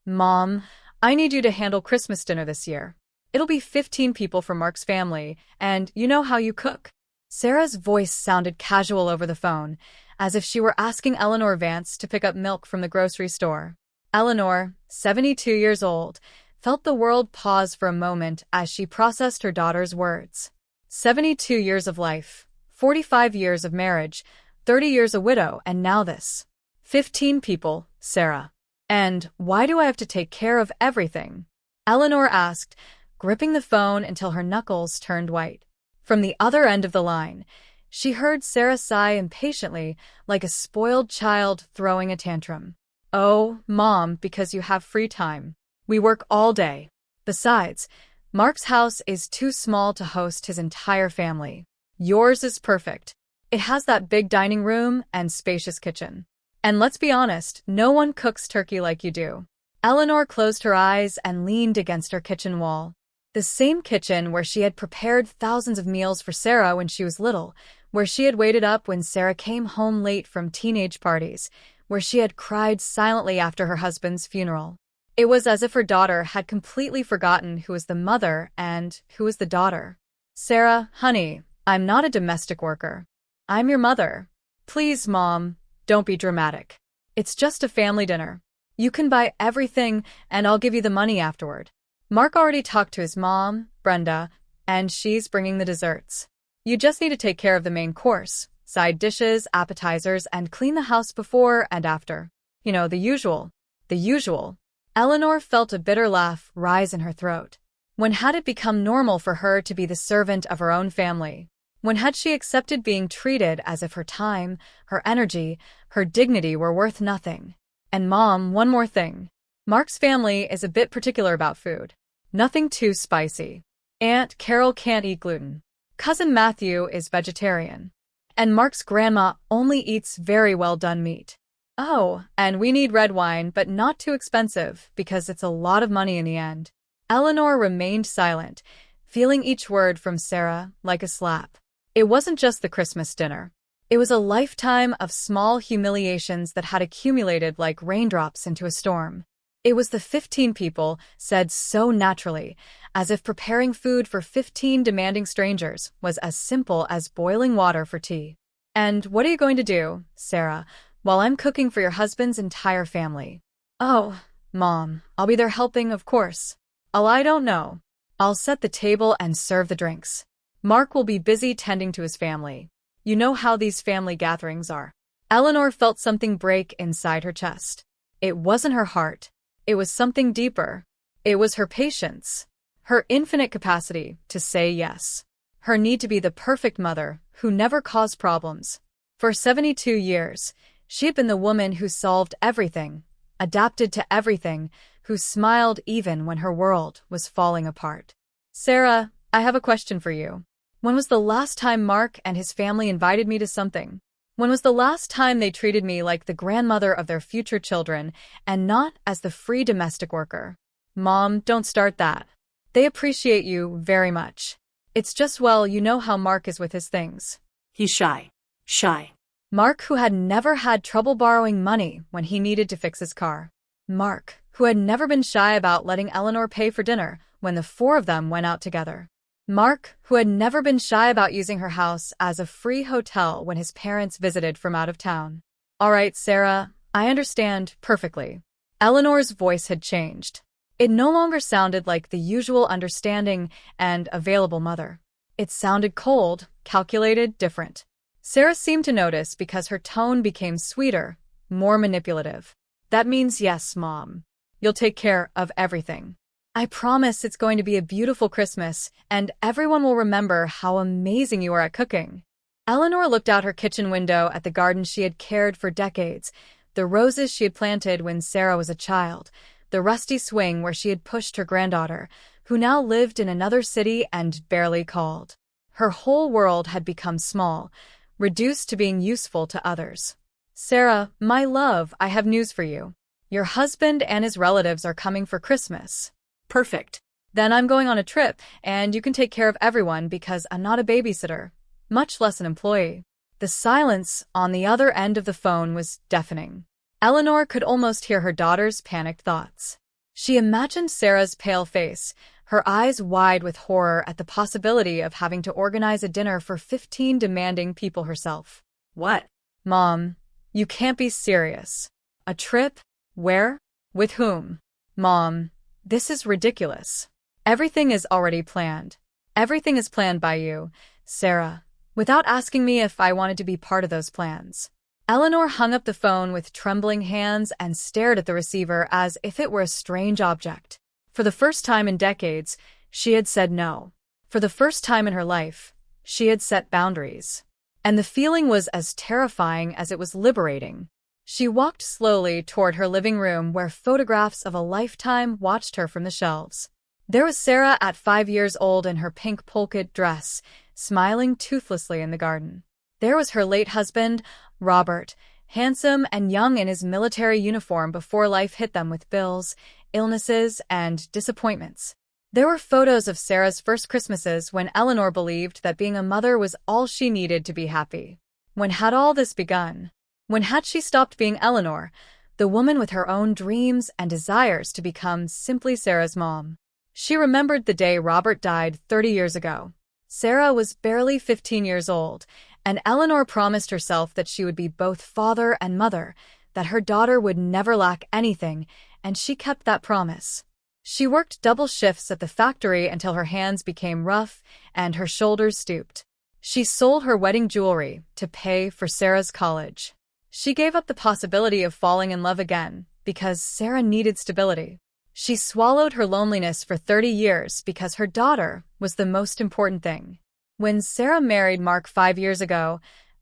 Mom, I need you to handle Christmas dinner this year. It'll be 15 people from Mark's family, and you know how you cook. Sarah's voice sounded casual over the phone, as if she were asking Eleanor Vance to pick up milk from the grocery store. Eleanor, 72 years old, felt the world pause for a moment as she processed her daughter's words. 72 years of life, 45 years of marriage, 30 years a widow, and now this. 15 people, Sarah. And why do I have to take care of everything? Eleanor asked, gripping the phone until her knuckles turned white. From the other end of the line, she heard Sarah sigh impatiently, like a spoiled child throwing a tantrum. Oh, Mom, because you have free time. We work all day. Besides, Mark's house is too small to host his entire family. Yours is perfect. It has that big dining room and spacious kitchen. And let's be honest, no one cooks turkey like you do. Eleanor closed her eyes and leaned against her kitchen wall. The same kitchen where she had prepared thousands of meals for Sarah when she was little, where she had waited up when Sarah came home late from teenage parties, where she had cried silently after her husband's funeral. It was as if her daughter had completely forgotten who was the mother and who was the daughter. Sarah, honey, I'm not a domestic worker. I'm your mother. Please, Mom, don't be dramatic. It's just a family dinner. You can buy everything and I'll give you the money afterward. Mark already talked to his mom, Brenda, and she's bringing the desserts. You just need to take care of the main course, side dishes, appetizers, and clean the house before and after. You know, the usual. The usual. Eleanor felt a bitter laugh rise in her throat. When had it become normal for her to be the servant of her own family? When had she accepted being treated as if her time, her energy, her dignity were worth nothing? And Mom, one more thing. Mark's family is a bit particular about food. Nothing too spicy. Aunt Carol can't eat gluten. Cousin Matthew is vegetarian. And Mark's grandma only eats very well done meat. Oh, and we need red wine, but not too expensive, because it's a lot of money in the end. Eleanor remained silent, feeling each word from Sarah like a slap. It wasn't just the Christmas dinner. It was a lifetime of small humiliations that had accumulated like raindrops into a storm. It was the 15 people, said so naturally, as if preparing food for 15 demanding strangers was as simple as boiling water for tea. And what are you going to do, Sarah, while I'm cooking for your husband's entire family? Oh, Mom, I'll be there helping, of course. I don't know. I'll set the table and serve the drinks. Mark will be busy tending to his family. You know how these family gatherings are. Eleanor felt something break inside her chest. It wasn't her heart. It was something deeper. It was her patience, her infinite capacity to say yes, her need to be the perfect mother who never caused problems. For 72 years, she had been the woman who solved everything, adapted to everything, who smiled even when her world was falling apart. Sarah, I have a question for you. When was the last time Mark and his family invited me to something? When was the last time they treated me like the grandmother of their future children and not as the free domestic worker? Mom, don't start that. They appreciate you very much. It's just, well, you know how Mark is with his things. He's shy. Shy. Mark, who had never had trouble borrowing money when he needed to fix his car. Mark, who had never been shy about letting Eleanor pay for dinner when the four of them went out together. Mark, who had never been shy about using her house as a free hotel when his parents visited from out of town. All right, Sarah, I understand perfectly. Eleanor's voice had changed. It no longer sounded like the usual understanding and available mother. It sounded cold, calculated, different. Sarah seemed to notice because her tone became sweeter, more manipulative. That means yes, Mom. You'll take care of everything. I promise it's going to be a beautiful Christmas, and everyone will remember how amazing you are at cooking. Eleanor looked out her kitchen window at the garden she had cared for decades, the roses she had planted when Sarah was a child, the rusty swing where she had pushed her granddaughter, who now lived in another city and barely called. Her whole world had become small, reduced to being useful to others. Sarah, my love, I have news for you. Your husband and his relatives are coming for Christmas. Perfect. Then I'm going on a trip, and you can take care of everyone because I'm not a babysitter, much less an employee. The silence on the other end of the phone was deafening. Eleanor could almost hear her daughter's panicked thoughts. She imagined Sarah's pale face, her eyes wide with horror at the possibility of having to organize a dinner for 15 demanding people herself. What? Mom, you can't be serious. A trip? Where? With whom? Mom, this is ridiculous. Everything is already planned. Everything is planned by you, Sarah, without asking me if I wanted to be part of those plans. Eleanor hung up the phone with trembling hands and stared at the receiver as if it were a strange object. For the first time in decades, she had said no. For the first time in her life, she had set boundaries. And the feeling was as terrifying as it was liberating. She walked slowly toward her living room where photographs of a lifetime watched her from the shelves. There was Sarah at 5 years old in her pink polka dress, smiling toothlessly in the garden. There was her late husband, Robert, handsome and young in his military uniform before life hit them with bills, illnesses, and disappointments. There were photos of Sarah's first Christmases when Eleanor believed that being a mother was all she needed to be happy. When had all this begun? When had she stopped being Eleanor, the woman with her own dreams and desires, to become simply Sarah's mom? She remembered the day Robert died 30 years ago. Sarah was barely 15 years old, and Eleanor promised herself that she would be both father and mother, that her daughter would never lack anything, and she kept that promise. She worked double shifts at the factory until her hands became rough and her shoulders stooped. She sold her wedding jewelry to pay for Sarah's college. She gave up the possibility of falling in love again because Sarah needed stability. She swallowed her loneliness for 30 years because her daughter was the most important thing. When Sarah married Mark 5 years ago,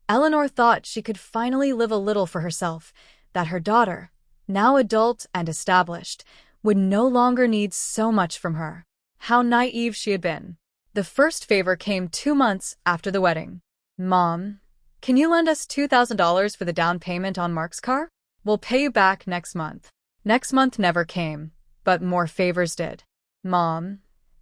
Eleanor thought she could finally live a little for herself, that her daughter, now adult and established, would no longer need so much from her. How naive she had been. The first favor came 2 months after the wedding. Mom, can you lend us $2,000 for the down payment on Mark's car? We'll pay you back next month. Next month never came, but more favors did. Mom,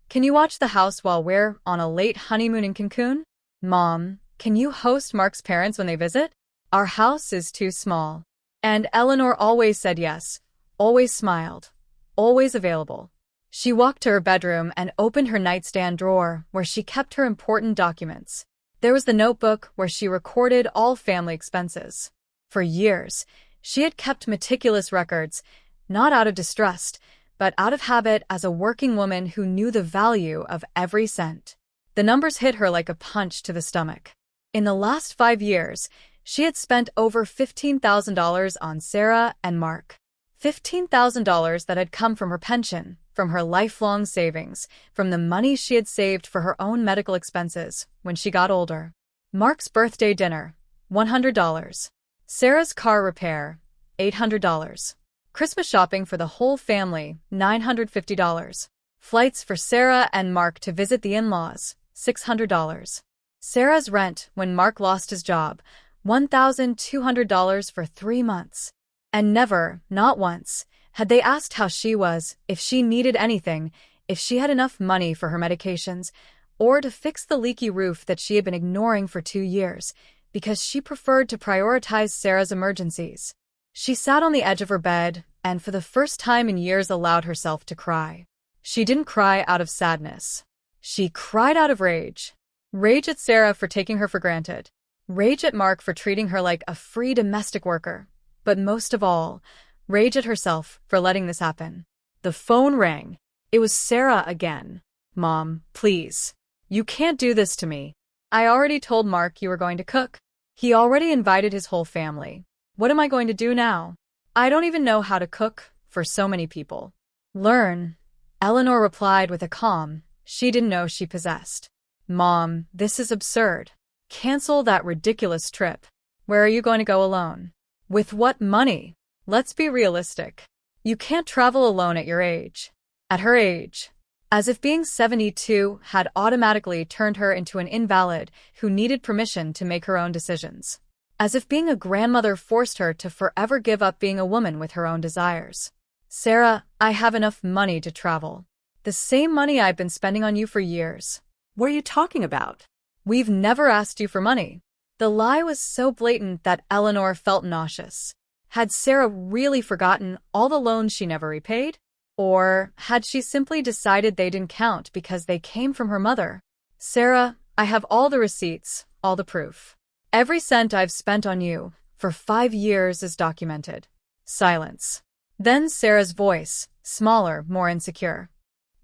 can you watch the house while we're on a late honeymoon in Cancun? Mom, can you host Mark's parents when they visit? Our house is too small. And Eleanor always said yes, always smiled, always available. She walked to her bedroom and opened her nightstand drawer where she kept her important documents. There was the notebook where she recorded all family expenses. For years, she had kept meticulous records, not out of distrust, but out of habit as a working woman who knew the value of every cent. The numbers hit her like a punch to the stomach. In the last 5 years, she had spent over $15,000 on Sarah and Mark. $15,000 that had come from her pension, from her lifelong savings, from the money she had saved for her own medical expenses when she got older. Mark's birthday dinner, $100. Sarah's car repair, $800. Christmas shopping for the whole family, $950. Flights for Sarah and Mark to visit the in-laws, $600. Sarah's rent when Mark lost his job, $1,200 for 3 months. And never, not once, had they asked how she was, if she needed anything, if she had enough money for her medications, or to fix the leaky roof that she had been ignoring for 2 years, because she preferred to prioritize Sarah's emergencies. She sat on the edge of her bed and for the first time in years allowed herself to cry. She didn't cry out of sadness. She cried out of rage. Rage at Sarah for taking her for granted. Rage at Mark for treating her like a free domestic worker. But most of all, rage at herself for letting this happen. The phone rang. It was Sarah again. Mom, please. You can't do this to me. I already told Mark you were going to cook. He already invited his whole family. What am I going to do now? I don't even know how to cook for so many people. Learn, Eleanor replied with a calm she didn't know she possessed. Mom, this is absurd. Cancel that ridiculous trip. Where are you going to go alone? With what money? Let's be realistic. You can't travel alone at your age. At her age. As if being 72 had automatically turned her into an invalid who needed permission to make her own decisions. As if being a grandmother forced her to forever give up being a woman with her own desires. Sarah, I have enough money to travel. The same money I've been spending on you for years. What are you talking about? We've never asked you for money. The lie was so blatant that Eleanor felt nauseous. Had Sarah really forgotten all the loans she never repaid? Or had she simply decided they didn't count because they came from her mother? Sarah, I have all the receipts, all the proof. Every cent I've spent on you for 5 years is documented. Silence. Then Sarah's voice, smaller, more insecure.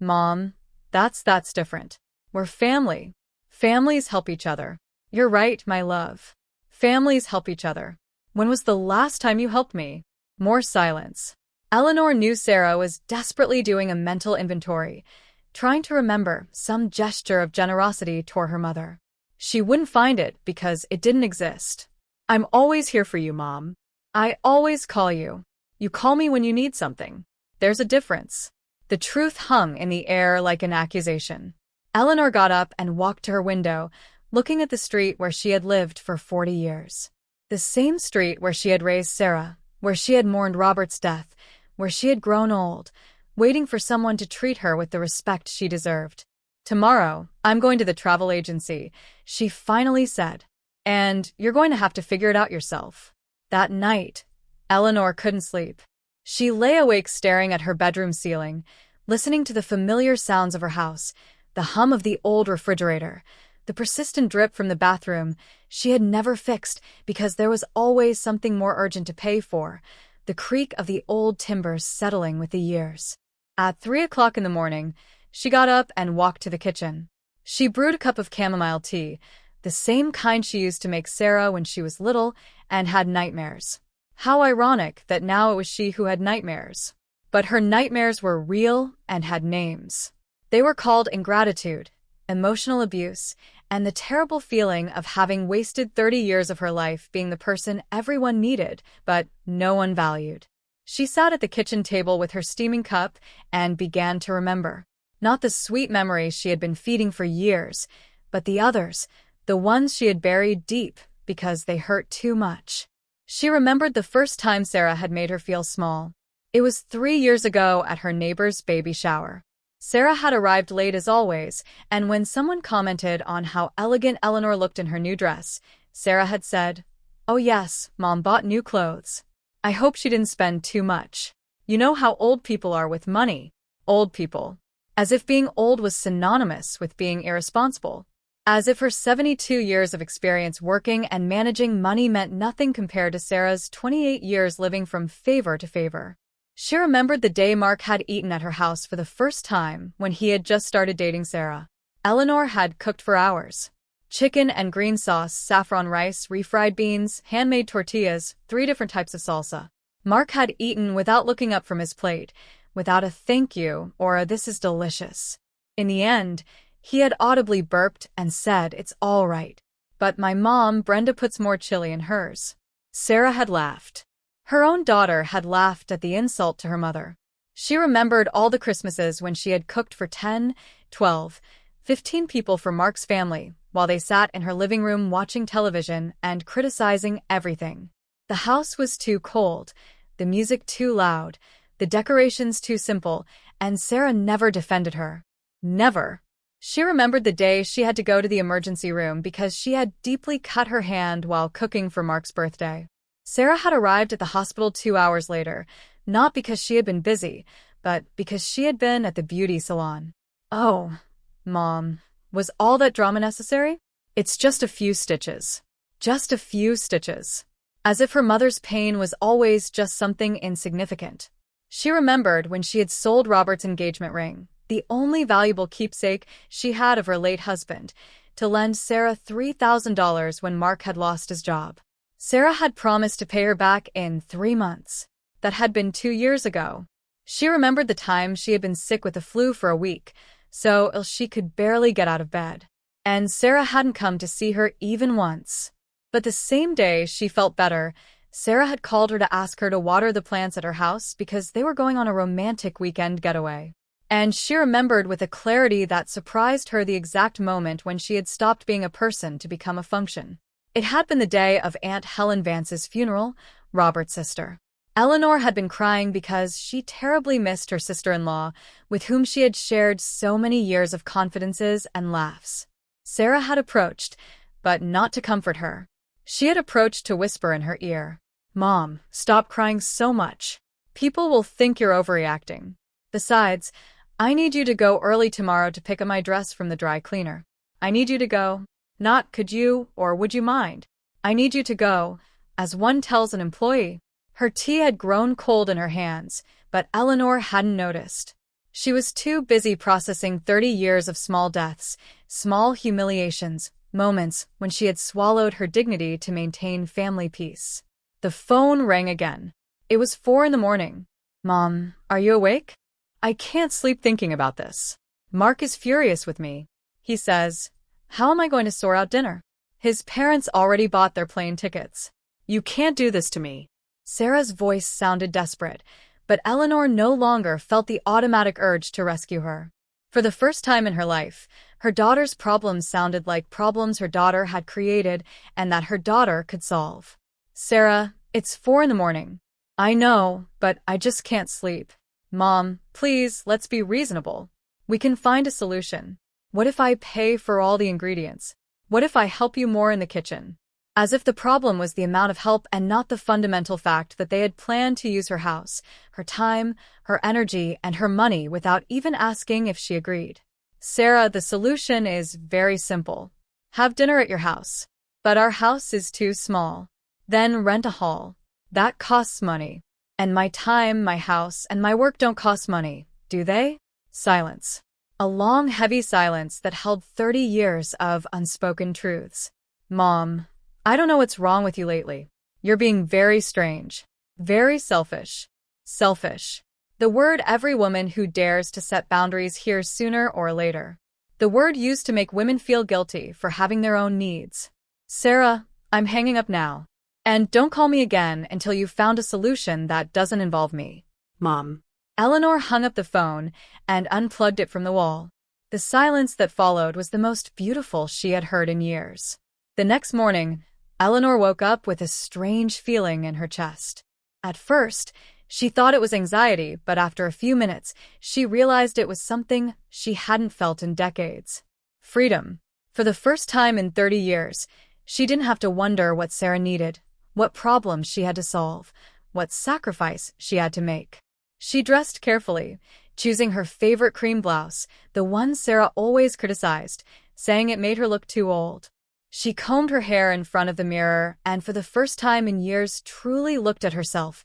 Mom, that's different. We're family. Families help each other. You're right, my love. Families help each other. When was the last time you helped me? More silence. Eleanor knew Sarah was desperately doing a mental inventory, trying to remember some gesture of generosity toward her mother. She wouldn't find it because it didn't exist. I'm always here for you, Mom. I always call you. You call me when you need something. There's a difference. The truth hung in the air like an accusation. Eleanor got up and walked to her window, looking at the street where she had lived for 40 years. The same street where she had raised Sarah, where she had mourned Robert's death, where she had grown old, waiting for someone to treat her with the respect she deserved. Tomorrow, I'm going to the travel agency, she finally said. And you're going to have to figure it out yourself. That night, Eleanor couldn't sleep. She lay awake staring at her bedroom ceiling, listening to the familiar sounds of her house, the hum of the old refrigerator, the persistent drip from the bathroom she had never fixed because there was always something more urgent to pay for, the creak of the old timbers settling with the years. At 3 o'clock in the morning, she got up and walked to the kitchen. She brewed a cup of chamomile tea, the same kind she used to make Sarah when she was little and had nightmares. How ironic that now it was she who had nightmares. But her nightmares were real and had names. They were called ingratitude, emotional abuse, and the terrible feeling of having wasted 30 years of her life being the person everyone needed, but no one valued. She sat at the kitchen table with her steaming cup and began to remember. Not the sweet memories she had been feeding for years, but the others, the ones she had buried deep because they hurt too much. She remembered the first time Sarah had made her feel small. It was 3 years ago at her neighbor's baby shower. Sarah had arrived late as always, and when someone commented on how elegant Eleanor looked in her new dress, Sarah had said, "Oh yes, Mom bought new clothes. I hope she didn't spend too much. You know how old people are with money. Old people." As if being old was synonymous with being irresponsible. As if her 72 years of experience working and managing money meant nothing compared to Sarah's 28 years living from favor to favor. She remembered the day Mark had eaten at her house for the first time when he had just started dating Sarah. Eleanor had cooked for hours. Chicken and green sauce, saffron rice, refried beans, handmade tortillas, 3 different types of salsa. Mark had eaten without looking up from his plate, without a thank you or a this is delicious. In the end, he had audibly burped and said, "It's all right. But my mom, Brenda, puts more chili in hers." Sarah had laughed. Her own daughter had laughed at the insult to her mother. She remembered all the Christmases when she had cooked for 10, 12, 15 people for Mark's family, while they sat in her living room watching television and criticizing everything. The house was too cold, the music too loud, the decorations too simple, and Sarah never defended her. Never. She remembered the day she had to go to the emergency room because she had deeply cut her hand while cooking for Mark's birthday. Sarah had arrived at the hospital 2 hours later, not because she had been busy, but because she had been at the beauty salon. "Oh, Mom, was all that drama necessary? It's just a few stitches. Just a few stitches." As if her mother's pain was always just something insignificant. She remembered when she had sold Robert's engagement ring, the only valuable keepsake she had of her late husband, to lend Sarah $3,000 when Mark had lost his job. Sarah had promised to pay her back in 3 months. That had been 2 years ago. She remembered the time she had been sick with the flu for a week, so ill she could barely get out of bed. And Sarah hadn't come to see her even once. But the same day she felt better, Sarah had called her to ask her to water the plants at her house because they were going on a romantic weekend getaway. And she remembered with a clarity that surprised her the exact moment when she had stopped being a person to become a function. It had been the day of Aunt Helen Vance's funeral, Robert's sister. Eleanor had been crying because she terribly missed her sister-in-law, with whom she had shared so many years of confidences and laughs. Sarah had approached, but not to comfort her. She had approached to whisper in her ear, "Mom, stop crying so much. People will think you're overreacting." Besides, I need you to go early tomorrow to pick up my dress from the dry cleaner. I need you to go. Not could you or would you mind. I need you to go, as one tells an employee. Her tea had grown cold in her hands, but Eleanor hadn't noticed. She was too busy processing 30 years of small deaths, small humiliations, moments when she had swallowed her dignity to maintain family peace. The phone rang again. It was 4 in the morning. Mom, are you awake? I can't sleep thinking about this. Mark is furious with me. He says, how am I going to sort out dinner? His parents already bought their plane tickets. You can't do this to me. Sarah's voice sounded desperate, but Eleanor no longer felt the automatic urge to rescue her. For the first time in her life, her daughter's problems sounded like problems her daughter had created and that her daughter could solve. Sarah, it's 4 in the morning. I know, but I just can't sleep. Mom, please, let's be reasonable. We can find a solution. What if I pay for all the ingredients? What if I help you more in the kitchen? As if the problem was the amount of help and not the fundamental fact that they had planned to use her house, her time, her energy, and her money without even asking if she agreed. Sarah, the solution is very simple. Have dinner at your house. But our house is too small. Then rent a hall. That costs money. And my time, my house, and my work don't cost money, do they? Silence. A long, heavy silence that held 30 years of unspoken truths. Mom, I don't know what's wrong with you lately. You're being very strange. Very selfish. Selfish. The word every woman who dares to set boundaries hears sooner or later. The word used to make women feel guilty for having their own needs. Sarah, I'm hanging up now. And don't call me again until you've found a solution that doesn't involve me. Mom. Eleanor hung up the phone and unplugged it from the wall. The silence that followed was the most beautiful she had heard in years. The next morning, Eleanor woke up with a strange feeling in her chest. At first, she thought it was anxiety, but after a few minutes, she realized it was something she hadn't felt in decades. Freedom. For the first time in 30 years, she didn't have to wonder what Sarah needed, what problems she had to solve, what sacrifice she had to make. She dressed carefully, choosing her favorite cream blouse, the one Sarah always criticized, saying it made her look too old. She combed her hair in front of the mirror and for the first time in years truly looked at herself,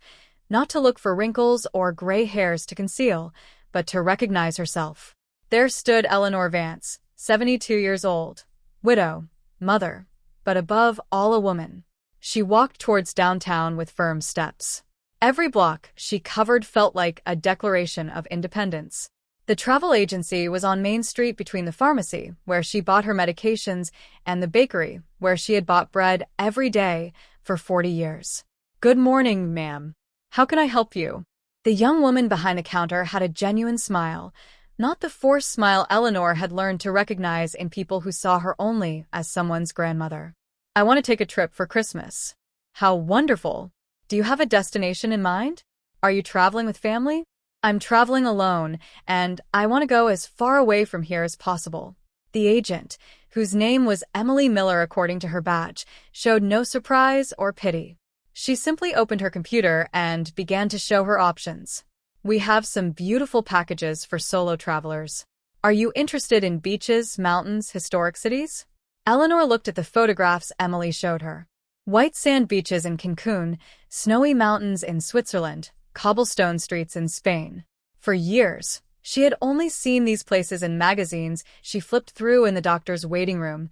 not to look for wrinkles or gray hairs to conceal, but to recognize herself. There stood Eleanor Vance, 72 years old, widow, mother, but above all a woman. She walked towards downtown with firm steps. Every block she covered felt like a declaration of independence. The travel agency was on Main Street between the pharmacy, where she bought her medications, and the bakery, where she had bought bread every day for 40 years. Good morning, ma'am. How can I help you? The young woman behind the counter had a genuine smile, not the forced smile Eleanor had learned to recognize in people who saw her only as someone's grandmother. I want to take a trip for Christmas. How wonderful. Do you have a destination in mind? Are you traveling with family? I'm traveling alone, and I want to go as far away from here as possible. The agent, whose name was Emily Miller according to her badge, showed no surprise or pity. She simply opened her computer and began to show her options. We have some beautiful packages for solo travelers. Are you interested in beaches, mountains, historic cities? Eleanor looked at the photographs Emily showed her. White sand beaches in Cancun, snowy mountains in Switzerland, cobblestone streets in Spain. For years, she had only seen these places in magazines she flipped through in the doctor's waiting room,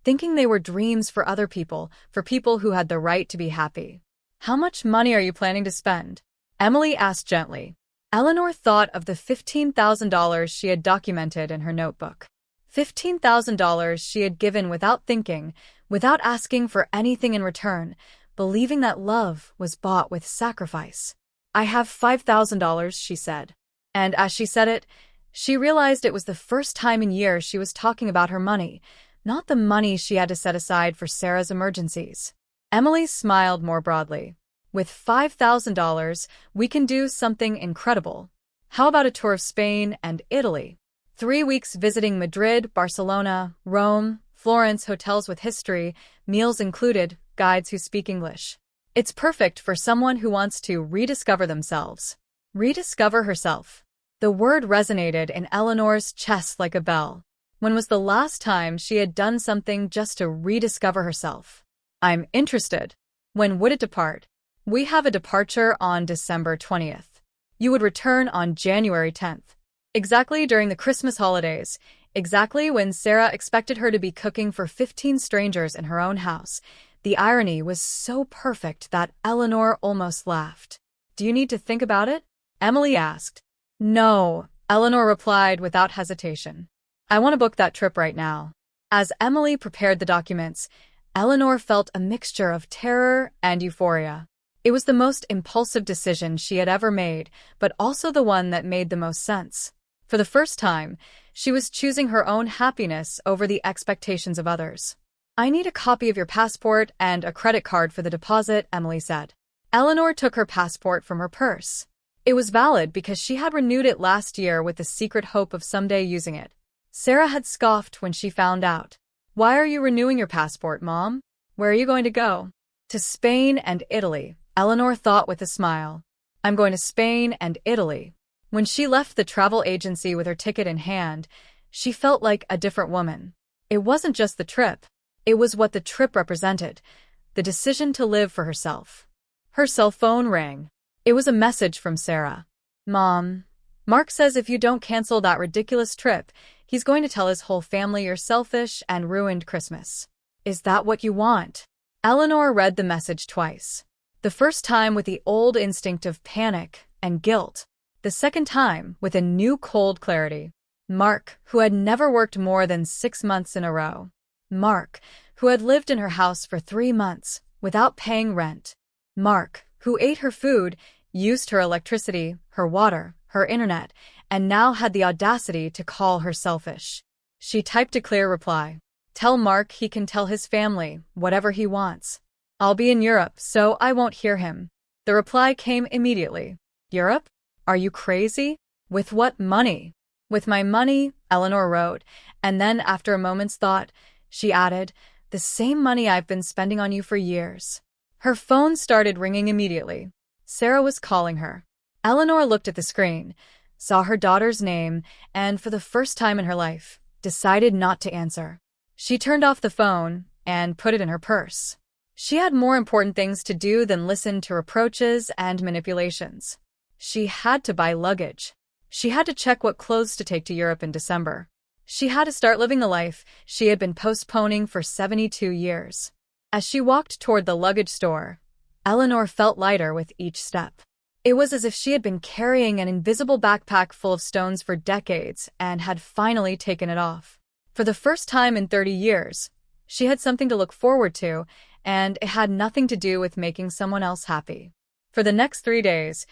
thinking they were dreams for other people, for people who had the right to be happy. How much money are you planning to spend? Emily asked gently. Eleanor thought of the $15,000 she had documented in her notebook. $15,000 she had given without thinking, without asking for anything in return, believing that love was bought with sacrifice. I have $5,000, she said. And as she said it, she realized it was the first time in years she was talking about her money, not the money she had to set aside for Sarah's emergencies. Emily smiled more broadly. With $5,000, we can do something incredible. How about a tour of Spain and Italy? 3 weeks visiting Madrid, Barcelona, Rome, Florence, hotels with history, meals included, guides who speak English. It's perfect for someone who wants to rediscover themselves. Rediscover herself. The word resonated in Eleanor's chest like a bell. When was the last time she had done something just to rediscover herself? I'm interested. When would it depart? We have a departure on December 20th. You would return on January 10th. Exactly during the Christmas holidays, exactly when Sarah expected her to be cooking for 15 strangers in her own house. The irony was so perfect that Eleanor almost laughed. Do you need to think about it? Emily asked. No, Eleanor replied without hesitation. I want to book that trip right now. As Emily prepared the documents, Eleanor felt a mixture of terror and euphoria. It was the most impulsive decision she had ever made, but also the one that made the most sense. For the first time, she was choosing her own happiness over the expectations of others. I need a copy of your passport and a credit card for the deposit, Emily said. Eleanor took her passport from her purse. It was valid because she had renewed it last year with the secret hope of someday using it. Sarah had scoffed when she found out. Why are you renewing your passport, Mom? Where are you going to go? To Spain and Italy, Eleanor thought with a smile. I'm going to Spain and Italy. When she left the travel agency with her ticket in hand, she felt like a different woman. It wasn't just the trip. It was what the trip represented, the decision to live for herself. Her cell phone rang. It was a message from Sarah. Mom, Mark says if you don't cancel that ridiculous trip, he's going to tell his whole family you're selfish and ruined Christmas. Is that what you want? Eleanor read the message twice. The first time with the old instinct of panic and guilt. The second time with a new cold clarity. Mark, who had never worked more than 6 months in a row. Mark, who had lived in her house for 3 months without paying rent. Mark, who ate her food, used her electricity, her water, her internet, and now had the audacity to call her selfish. She typed a clear reply. Tell Mark he can tell his family whatever he wants. I'll be in Europe, so I won't hear him. The reply came immediately. Europe? Are you crazy? With what money? With my money, Eleanor wrote, and then after a moment's thought, she added, the same money I've been spending on you for years. Her phone started ringing immediately. Sarah was calling her. Eleanor looked at the screen, saw her daughter's name, and for the first time in her life, decided not to answer. She turned off the phone and put it in her purse. She had more important things to do than listen to reproaches and manipulations. She had to buy luggage. She had to check what clothes to take to Europe in December. She had to start living the life she had been postponing for 72 years. As she walked toward the luggage store, Eleanor felt lighter with each step. It was as if she had been carrying an invisible backpack full of stones for decades and had finally taken it off. For the first time in 30 years, she had something to look forward to, and it had nothing to do with making someone else happy. For the next 3 days,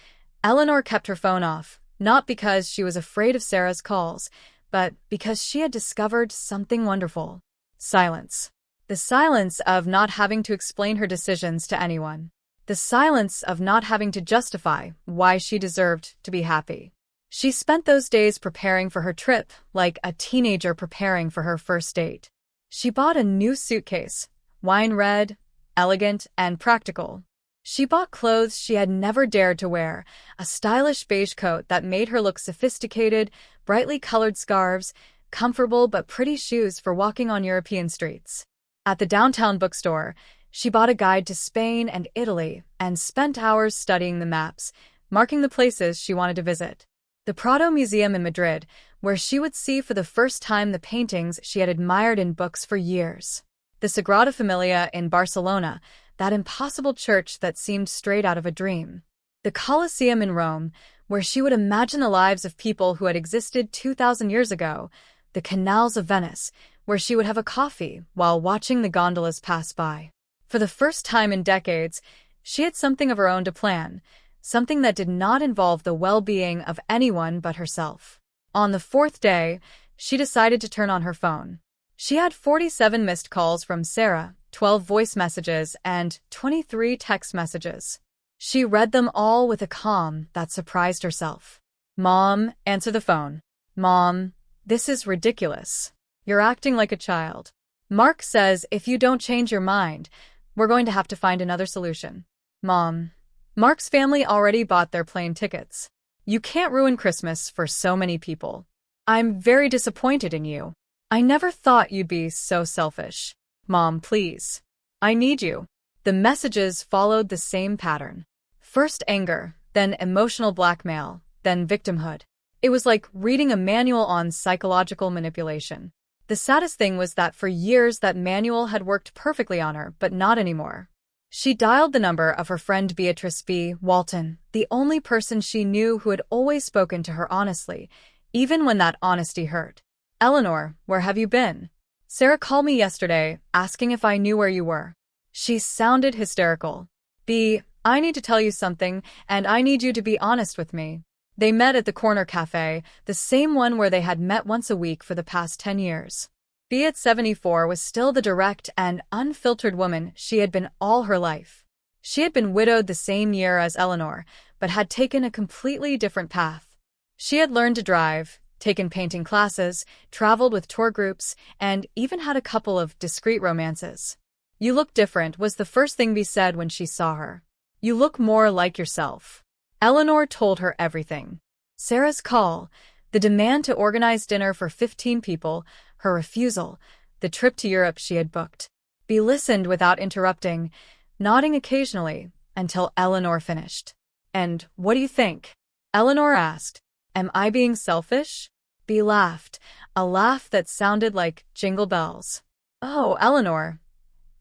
Eleanor kept her phone off, not because she was afraid of Sarah's calls, but because she had discovered something wonderful. Silence. The silence of not having to explain her decisions to anyone. The silence of not having to justify why she deserved to be happy. She spent those days preparing for her trip like a teenager preparing for her first date. She bought a new suitcase, wine red, elegant, and practical. She bought clothes she had never dared to wear, a stylish beige coat that made her look sophisticated, brightly colored scarves, comfortable but pretty shoes for walking on European streets. At the downtown bookstore, she bought a guide to Spain and Italy and spent hours studying the maps, marking the places she wanted to visit. The Prado Museum in Madrid, where she would see for the first time the paintings she had admired in books for years. The Sagrada Familia in Barcelona, that impossible church that seemed straight out of a dream. The Colosseum in Rome, where she would imagine the lives of people who had existed 2,000 years ago. The canals of Venice, where she would have a coffee while watching the gondolas pass by. For the first time in decades, she had something of her own to plan, something that did not involve the well-being of anyone but herself. On the 4th day, she decided to turn on her phone. She had 47 missed calls from Sarah, 12 voice messages, and 23 text messages. She read them all with a calm that surprised herself. Mom, answer the phone. Mom, this is ridiculous. You're acting like a child. Mark says if you don't change your mind, we're going to have to find another solution. Mom, Mark's family already bought their plane tickets. You can't ruin Christmas for so many people. I'm very disappointed in you. I never thought you'd be so selfish. Mom, please. I need you. The messages followed the same pattern. First anger, then emotional blackmail, then victimhood. It was like reading a manual on psychological manipulation. The saddest thing was that for years that manual had worked perfectly on her, but not anymore. She dialed the number of her friend Beatrice B. Walton, the only person she knew who had always spoken to her honestly, even when that honesty hurt. Eleanor, where have you been? Sarah called me yesterday, asking if I knew where you were. She sounded hysterical. B, I need to tell you something, and I need you to be honest with me. They met at the corner cafe, the same one where they had met once a week for the past 10 years. B at 74 was still the direct and unfiltered woman she had been all her life. She had been widowed the same year as Eleanor, but had taken a completely different path. She had learned to drive, taken painting classes, traveled with tour groups, and even had a couple of discreet romances. You look different was the first thing B said when she saw her. You look more like yourself. Eleanor told her everything. Sarah's call, the demand to organize dinner for 15 people, her refusal, the trip to Europe she had booked. B listened without interrupting, nodding occasionally, until Eleanor finished. And what do you think? Eleanor asked. Am I being selfish? B laughed, a laugh that sounded like jingle bells. Oh, Eleanor,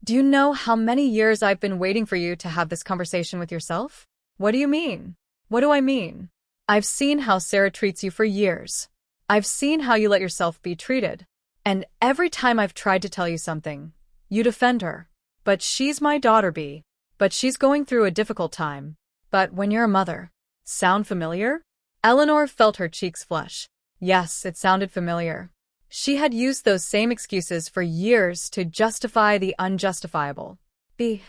do you know how many years I've been waiting for you to have this conversation with yourself? What do you mean? What do I mean? I've seen how Sarah treats you for years. I've seen how you let yourself be treated. And every time I've tried to tell you something, you defend her. But she's my daughter, B. But she's going through a difficult time. But when you're a mother. Sound familiar? Eleanor felt her cheeks flush. Yes, it sounded familiar. She had used those same excuses for years to justify the unjustifiable. B,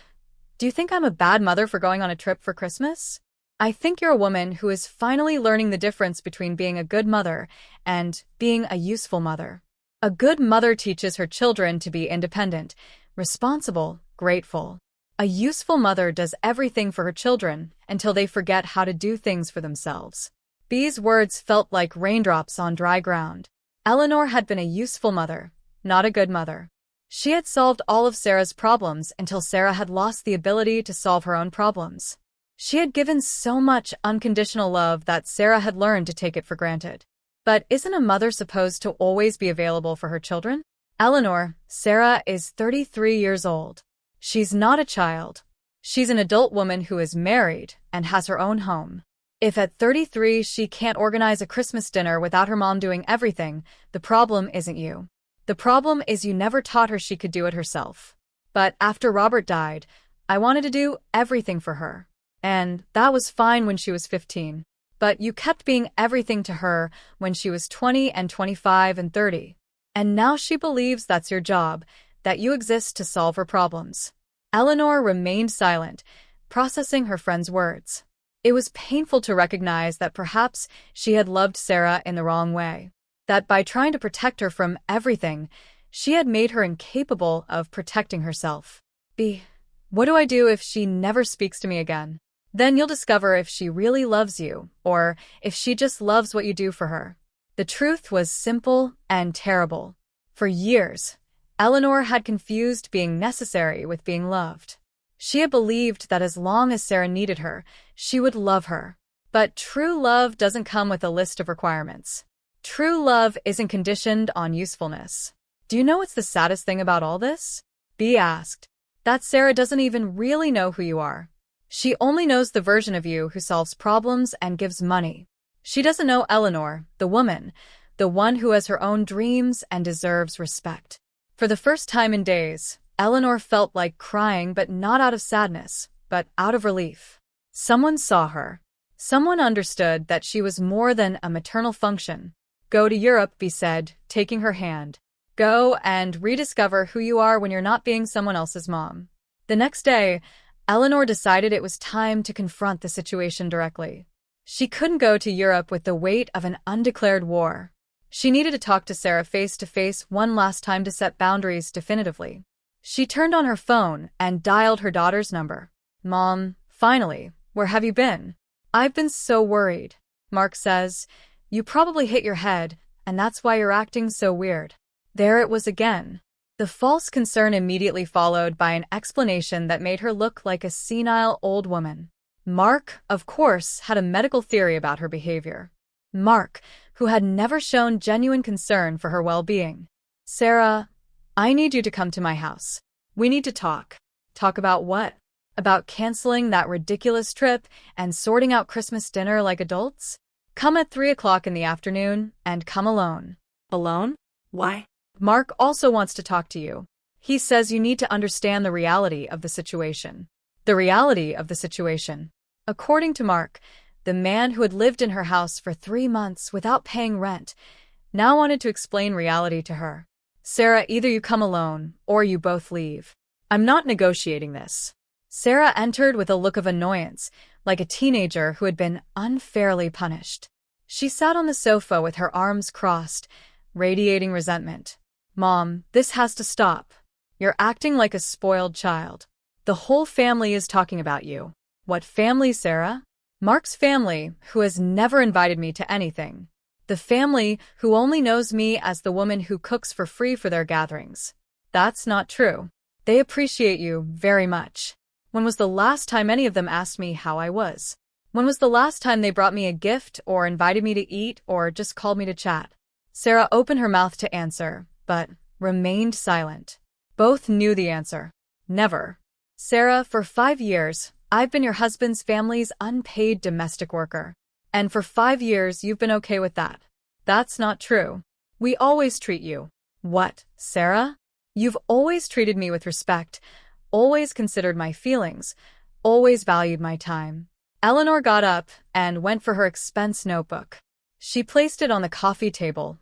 do you think I'm a bad mother for going on a trip for Christmas? I think you're a woman who is finally learning the difference between being a good mother and being a useful mother. A good mother teaches her children to be independent, responsible, grateful. A useful mother does everything for her children until they forget how to do things for themselves. B's words felt like raindrops on dry ground. Eleanor had been a useful mother, not a good mother. She had solved all of Sarah's problems until Sarah had lost the ability to solve her own problems. She had given so much unconditional love that Sarah had learned to take it for granted. But isn't a mother supposed to always be available for her children? Eleanor, Sarah is 33 years old. She's not a child. She's an adult woman who is married and has her own home. If at 33 she can't organize a Christmas dinner without her mom doing everything, the problem isn't you. The problem is you never taught her she could do it herself. But after Robert died, I wanted to do everything for her. And that was fine when she was 15. But you kept being everything to her when she was 20 and 25 and 30. And now she believes that's your job, that you exist to solve her problems. Eleanor remained silent, processing her friend's words. It was painful to recognize that perhaps she had loved Sarah in the wrong way. That by trying to protect her from everything, she had made her incapable of protecting herself. B, what do I do if she never speaks to me again? Then you'll discover if she really loves you, or if she just loves what you do for her. The truth was simple and terrible. For years, Eleanor had confused being necessary with being loved. She had believed that as long as Sarah needed her, she would love her. But true love doesn't come with a list of requirements. True love isn't conditioned on usefulness. Do you know what's the saddest thing about all this? B asked. That Sarah doesn't even really know who you are. She only knows the version of you who solves problems and gives money. She doesn't know Eleanor, the woman, the one who has her own dreams and deserves respect. For the first time in days, Eleanor felt like crying, but not out of sadness, but out of relief. Someone saw her. Someone understood that she was more than a maternal function. Go to Europe, B said, taking her hand. Go and rediscover who you are when you're not being someone else's mom. The next day, Eleanor decided it was time to confront the situation directly. She couldn't go to Europe with the weight of an undeclared war. She needed to talk to Sarah face to face one last time to set boundaries definitively. She turned on her phone and dialed her daughter's number. Mom, finally, where have you been? I've been so worried. Mark says. You probably hit your head, and that's why you're acting so weird. There it was again. The false concern immediately followed by an explanation that made her look like a senile old woman. Mark, of course, had a medical theory about her behavior. Mark, who had never shown genuine concern for her well-being. Sarah, I need you to come to my house. We need to talk. Talk about what? About canceling that ridiculous trip and sorting out Christmas dinner like adults? Come at 3 o'clock in the afternoon, and come alone. Alone? Why? Mark also wants to talk to you. He says you need to understand the reality of the situation. The reality of the situation. According to Mark, the man who had lived in her house for 3 months without paying rent now wanted to explain reality to her. Sarah, either you come alone, or you both leave. I'm not negotiating this. Sarah entered with a look of annoyance, like a teenager who had been unfairly punished. She sat on the sofa with her arms crossed, radiating resentment. Mom, this has to stop. You're acting like a spoiled child. The whole family is talking about you. What family, Sarah? Mark's family, who has never invited me to anything. The family who only knows me as the woman who cooks for free for their gatherings. That's not true. They appreciate you very much. When was the last time any of them asked me how I was? When was the last time they brought me a gift or invited me to eat or just called me to chat? Sarah opened her mouth to answer, but remained silent. Both knew the answer. Never. Sarah, for 5 years, I've been your husband's family's unpaid domestic worker. And for 5 years, you've been okay with that. That's not true. We always treat you. What, Sarah? You've always treated me with respect, always considered my feelings, always valued my time. Eleanor got up and went for her expense notebook. She placed it on the coffee table,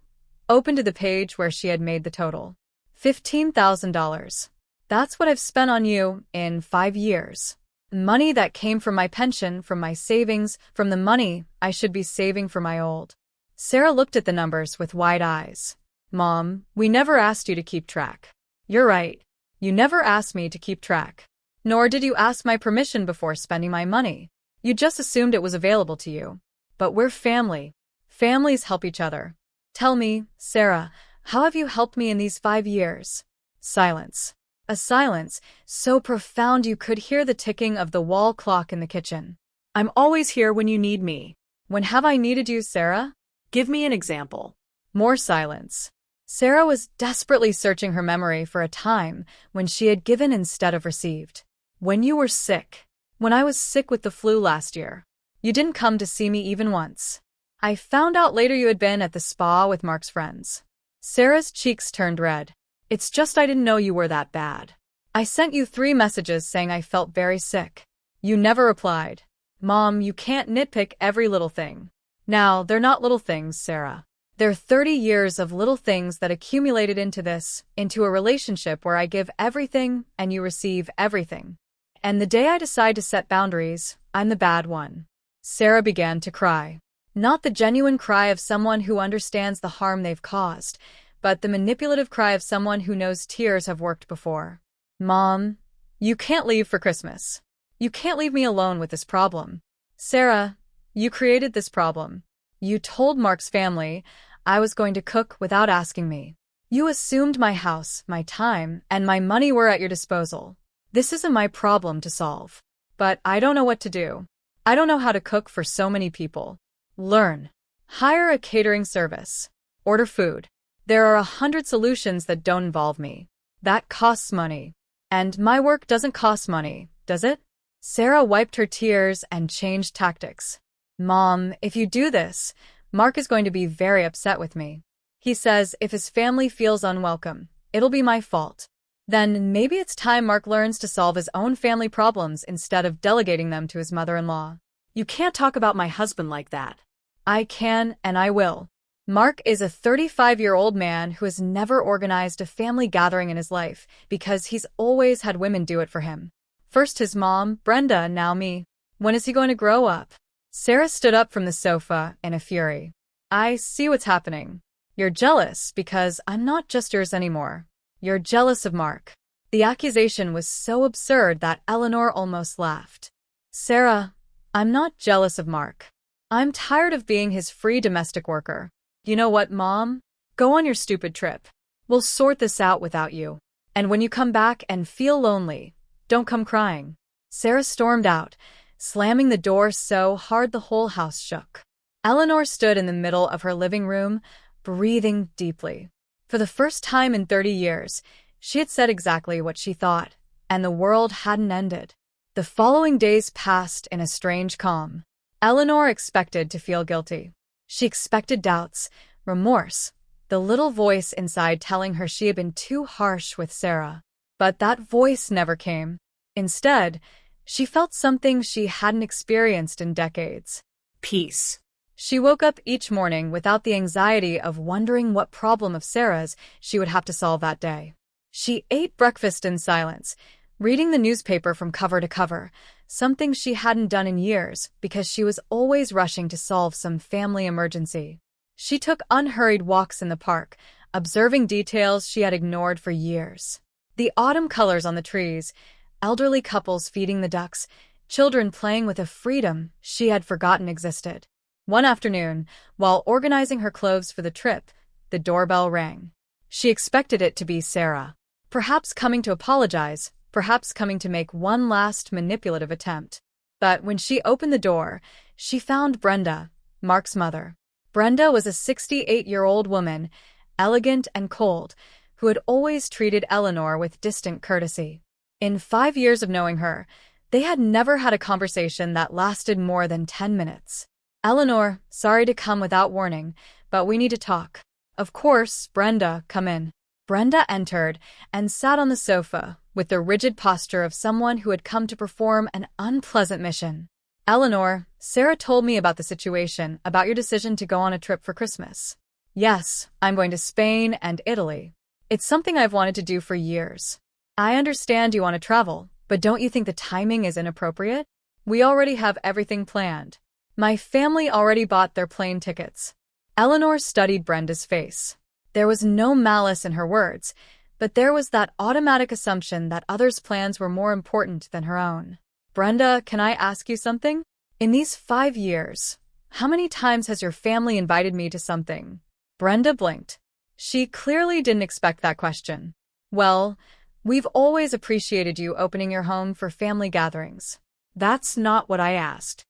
opened to the page where she had made the total. $15,000. That's what I've spent on you in 5 years. Money that came from my pension, from my savings, from the money I should be saving for my old. Sarah looked at the numbers with wide eyes. Mom, we never asked you to keep track. You're right. You never asked me to keep track. Nor did you ask my permission before spending my money. You just assumed it was available to you. But we're family. Families help each other. Tell me, Sarah, how have you helped me in these 5 years? Silence. A silence so profound you could hear the ticking of the wall clock in the kitchen. I'm always here when you need me. When have I needed you, Sarah? Give me an example. More silence. Sarah was desperately searching her memory for a time when she had given instead of received. When you were sick. When I was sick with the flu last year. You didn't come to see me even once. I found out later you had been at the spa with Mark's friends. Sarah's cheeks turned red. It's just I didn't know you were that bad. I sent you 3 messages saying I felt very sick. You never replied. Mom, you can't nitpick every little thing. Now, they're not little things, Sarah. They're 30 years of little things that accumulated into a relationship where I give everything and you receive everything. And the day I decide to set boundaries, I'm the bad one. Sarah began to cry. Not the genuine cry of someone who understands the harm they've caused, but the manipulative cry of someone who knows tears have worked before. Mom, you can't leave for Christmas. You can't leave me alone with this problem. Sarah, you created this problem. You told Mark's family I was going to cook without asking me. You assumed my house, my time, and my money were at your disposal. This isn't my problem to solve. But I don't know what to do. I don't know how to cook for so many people. Learn. Hire a catering service. Order food. There are 100 solutions that don't involve me. That costs money. And my work doesn't cost money, does it? Sarah wiped her tears and changed tactics. Mom, if you do this, Mark is going to be very upset with me. He says if his family feels unwelcome, it'll be my fault. Then maybe it's time Mark learns to solve his own family problems instead of delegating them to his mother-in-law. You can't talk about my husband like that. I can and I will. Mark is a 35-year-old man who has never organized a family gathering in his life because he's always had women do it for him. First his mom, Brenda, and now me. When is he going to grow up? Sarah stood up from the sofa in a fury. I see what's happening. You're jealous because I'm not just yours anymore. You're jealous of Mark. The accusation was so absurd that Eleanor almost laughed. Sarah, I'm not jealous of Mark. I'm tired of being his free domestic worker. You know what, Mom? Go on your stupid trip. We'll sort this out without you. And when you come back and feel lonely, don't come crying. Sarah stormed out, slamming the door so hard the whole house shook. Eleanor stood in the middle of her living room, breathing deeply. For the first time in 30 years, she had said exactly what she thought, and the world hadn't ended. The following days passed in a strange calm. Eleanor expected to feel guilty. She expected doubts, remorse, the little voice inside telling her she had been too harsh with Sarah. But that voice never came. Instead, she felt something she hadn't experienced in decades. Peace. She woke up each morning without the anxiety of wondering what problem of Sarah's she would have to solve that day. She ate breakfast in silence, reading the newspaper from cover to cover, something she hadn't done in years because she was always rushing to solve some family emergency. She took unhurried walks in the park, observing details she had ignored for years. The autumn colors on the trees, elderly couples feeding the ducks, children playing with a freedom she had forgotten existed. One afternoon, while organizing her clothes for the trip, the doorbell rang. She expected it to be Sarah. Perhaps coming to apologize, perhaps coming to make one last manipulative attempt. But when she opened the door, she found Brenda, Mark's mother. Brenda was a 68-year-old woman, elegant and cold, who had always treated Eleanor with distant courtesy. In 5 years of knowing her, they had never had a conversation that lasted more than 10 minutes. Eleanor, sorry to come without warning, but we need to talk. Of course, Brenda, come in. Brenda entered and sat on the sofa with the rigid posture of someone who had come to perform an unpleasant mission. Eleanor, Sarah told me about the situation, about your decision to go on a trip for Christmas. Yes, I'm going to Spain and Italy. It's something I've wanted to do for years. I understand you want to travel, but don't you think the timing is inappropriate? We already have everything planned. My family already bought their plane tickets. Eleanor studied Brenda's face. There was no malice in her words, but there was that automatic assumption that others' plans were more important than her own. Brenda, can I ask you something? In these 5 years, how many times has your family invited me to something? Brenda blinked. She clearly didn't expect that question. Well, we've always appreciated you opening your home for family gatherings. That's not what I asked.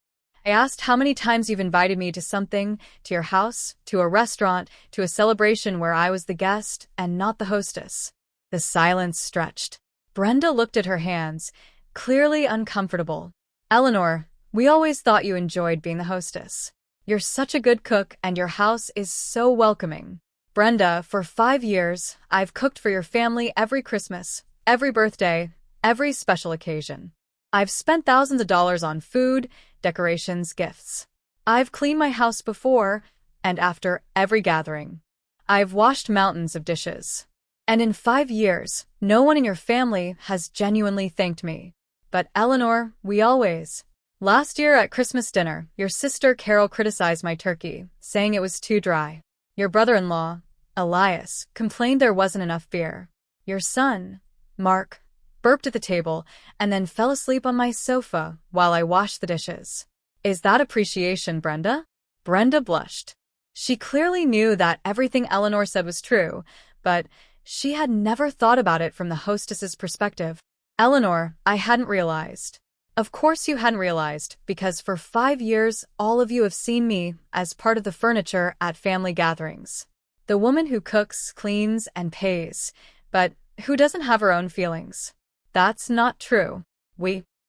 I asked how many times you've invited me to something, to your house, to a restaurant, to a celebration where I was the guest and not the hostess. The silence stretched. Brenda looked at her hands, clearly uncomfortable. Eleanor, we always thought you enjoyed being the hostess. You're such a good cook and your house is so welcoming. Brenda, for 5 years, I've cooked for your family every Christmas, every birthday, every special occasion. I've spent thousands of dollars on food, decorations, gifts. I've cleaned my house before and after every gathering. I've washed mountains of dishes. And in 5 years, no one in your family has genuinely thanked me. But Eleanor, we always. Last year at Christmas dinner, your sister Carol criticized my turkey, saying it was too dry. Your brother-in-law, Elias, complained there wasn't enough beer. Your son, Mark, burped at the table and then fell asleep on my sofa while I washed the dishes. Is that appreciation, Brenda? Brenda blushed. She clearly knew that everything Eleanor said was true, but she had never thought about it from the hostess's perspective. Eleanor, I hadn't realized. Of course you hadn't realized, because for 5 years all of you have seen me as part of the furniture at family gatherings. The woman who cooks, cleans, and pays, but who doesn't have her own feelings. That's not true.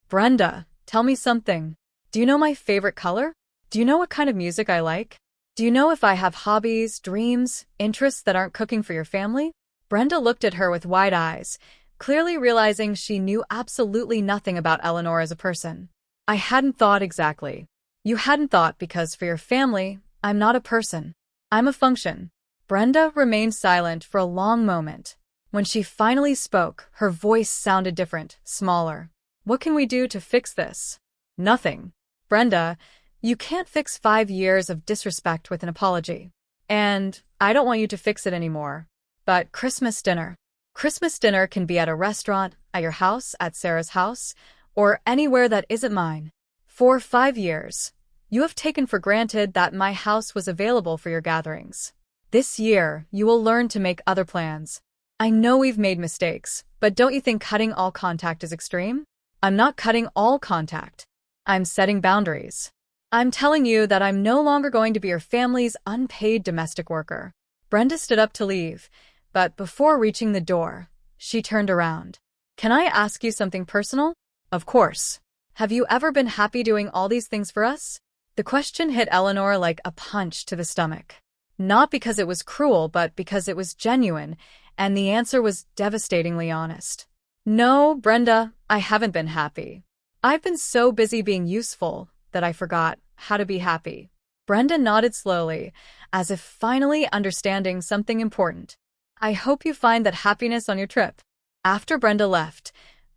Brenda, tell me something. Do you know my favorite color? Do you know what kind of music I like? Do you know if I have hobbies, dreams, interests that aren't cooking for your family? Brenda looked at her with wide eyes, clearly realizing she knew absolutely nothing about Eleanor as a person. I hadn't thought exactly. You hadn't thought because for your family, I'm not a person. I'm a function. Brenda remained silent for a long moment. When she finally spoke, her voice sounded different, smaller. What can we do to fix this? Nothing. Brenda, you can't fix 5 years of disrespect with an apology. And I don't want you to fix it anymore. But Christmas dinner. Christmas dinner can be at a restaurant, at your house, at Sarah's house, or anywhere that isn't mine. For 5 years, You have taken for granted that my house was available for your gatherings. This year, you will learn to make other plans. I know we've made mistakes, but don't you think cutting all contact is extreme? I'm not cutting all contact. I'm setting boundaries. I'm telling you that I'm no longer going to be your family's unpaid domestic worker. Brenda stood up to leave, but before reaching the door, she turned around. Can I ask you something personal? Of course. Have you ever been happy doing all these things for us? The question hit Eleanor like a punch to the stomach. Not because it was cruel, but because it was genuine, and the answer was devastatingly honest. No, Brenda, I haven't been happy. I've been so busy being useful that I forgot how to be happy. Brenda nodded slowly, as if finally understanding something important. I hope you find that happiness on your trip. After Brenda left,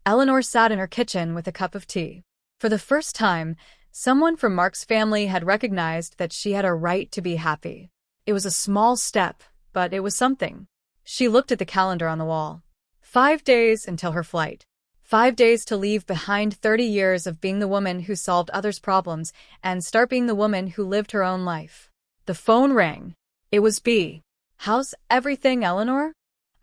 Eleanor sat in her kitchen with a cup of tea. For the first time, someone from Mark's family had recognized that she had a right to be happy. It was a small step, but it was something. She looked at the calendar on the wall. 5 days until her flight. 5 days to leave behind 30 years of being the woman who solved others' problems and start being the woman who lived her own life. The phone rang. It was B. How's everything, Eleanor?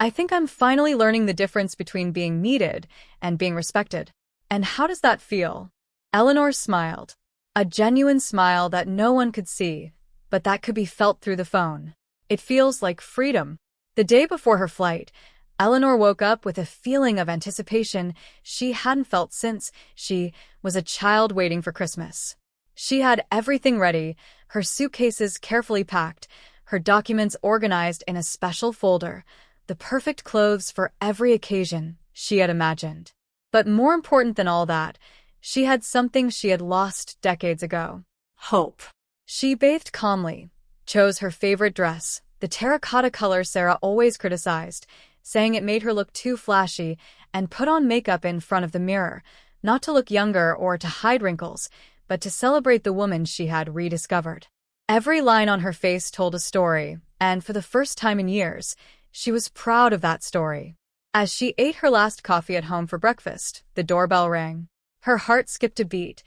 I think I'm finally learning the difference between being needed and being respected. And how does that feel? Eleanor smiled. A genuine smile that no one could see, but that could be felt through the phone. It feels like freedom. The day before her flight, Eleanor woke up with a feeling of anticipation she hadn't felt since she was a child waiting for Christmas. She had everything ready, her suitcases carefully packed, her documents organized in a special folder, the perfect clothes for every occasion she had imagined. But more important than all that, she had something she had lost decades ago. Hope. She bathed calmly, chose her favorite dress, the terracotta color Sarah always criticized, saying it made her look too flashy, and put on makeup in front of the mirror, not to look younger or to hide wrinkles, but to celebrate the woman she had rediscovered. Every line on her face told a story, and for the first time in years, she was proud of that story. As she ate her last coffee at home for breakfast, the doorbell rang. Her heart skipped a beat,